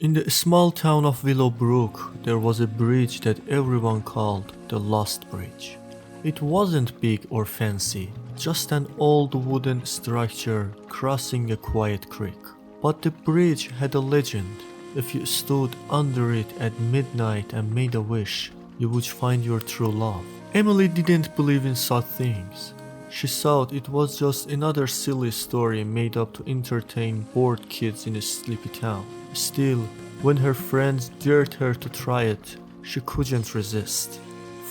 In the small town of Willowbrook, there was a bridge that everyone called the Lost Bridge. It wasn't big or fancy, just an old wooden structure crossing a quiet creek. But the bridge had a legend. If you stood under it at midnight and made a wish, you would find your true love. Emily didn't believe in such things. She thought it was just another silly story made up to entertain bored kids in a sleepy town. Still, when her friends dared her to try it, she couldn't resist.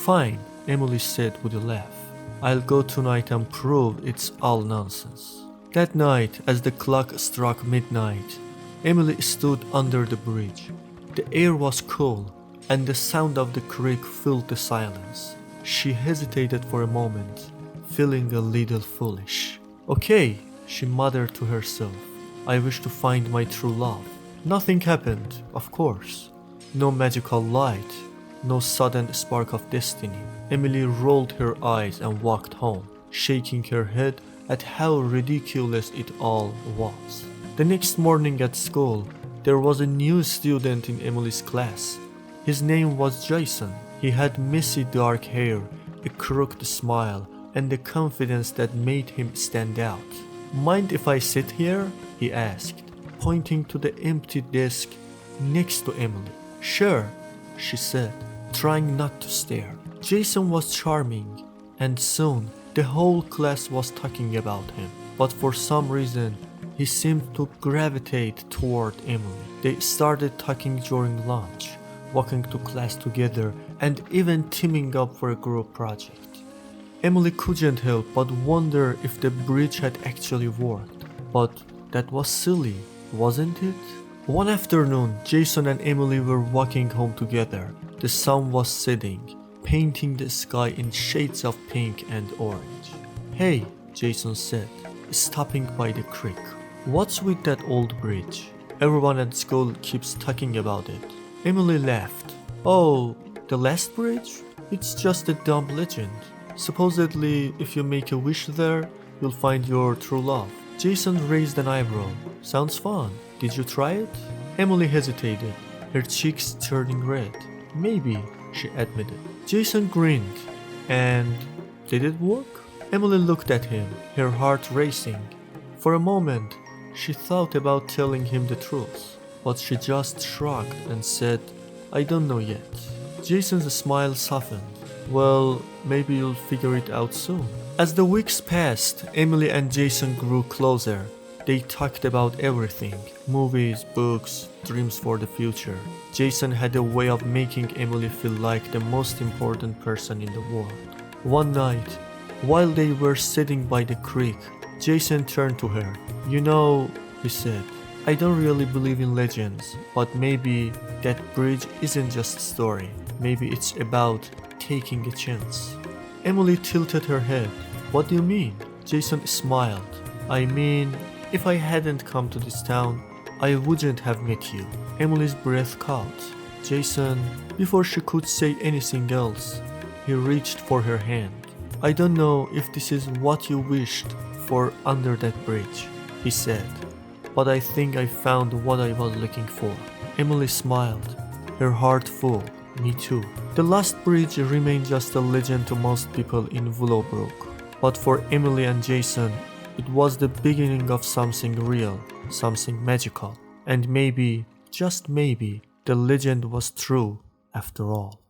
"Fine," Emily said with a laugh. "I'll go tonight and prove it's all nonsense." That night, as the clock struck midnight, Emily stood under the bridge. The air was cool, and the sound of the creek filled the silence. She hesitated for a moment, feeling a little foolish. "Okay," she muttered to herself. "I wish to find my true love." Nothing happened, of course. No magical light, no sudden spark of destiny. Emily rolled her eyes and walked home, shaking her head at how ridiculous it all was. The next morning at school, there was a new student in Emily's class. His name was Jason. He had messy dark hair, a crooked smile, and the confidence that made him stand out. "Mind if I sit here?" he asked, pointing to the empty desk next to Emily. "Sure," she said, trying not to stare. Jason was charming, and soon the whole class was talking about him. But for some reason, he seemed to gravitate toward Emily. They started talking during lunch, walking to class together, and even teaming up for a group project. Emily couldn't help but wonder if the bridge had actually worked. But that was silly, wasn't it? One afternoon, Jason and Emily were walking home together. The sun was setting, painting the sky in shades of pink and orange. "Hey," Jason said, stopping by the creek. "What's with that old bridge? Everyone at school keeps talking about it." Emily laughed. "Oh, the last bridge? It's just a dumb legend. Supposedly, if you make a wish there, you'll find your true love." Jason raised an eyebrow. "Sounds fun. Did you try it?" Emily hesitated, her cheeks turning red. "Maybe," she admitted. Jason grinned. "And did it work?" Emily looked at him, her heart racing. For a moment, she thought about telling him the truth, but she just shrugged and said, "I don't know yet." Jason's smile softened. "Well, maybe you'll figure it out soon." As the weeks passed, Emily and Jason grew closer. They talked about everything: movies, books, dreams for the future. Jason had a way of making Emily feel like the most important person in the world. One night, while they were sitting by the creek, Jason turned to her. "You know," he said, "I don't really believe in legends, but maybe that bridge isn't just a story. Maybe it's about taking a chance." Emily tilted her head. "What do you mean?" Jason smiled. "I mean, if I hadn't come to this town, I wouldn't have met you." Emily's breath caught. Jason, before she could say anything else, he reached for her hand. "I don't know if this is what you wished for under that bridge," he said, "but I think I found what I was looking for." Emily smiled, her heart full. "Me too." The last bridge remained just a legend to most people in Willowbrook. But for Emily and Jason, it was the beginning of something real, something magical. And maybe, just maybe, the legend was true after all.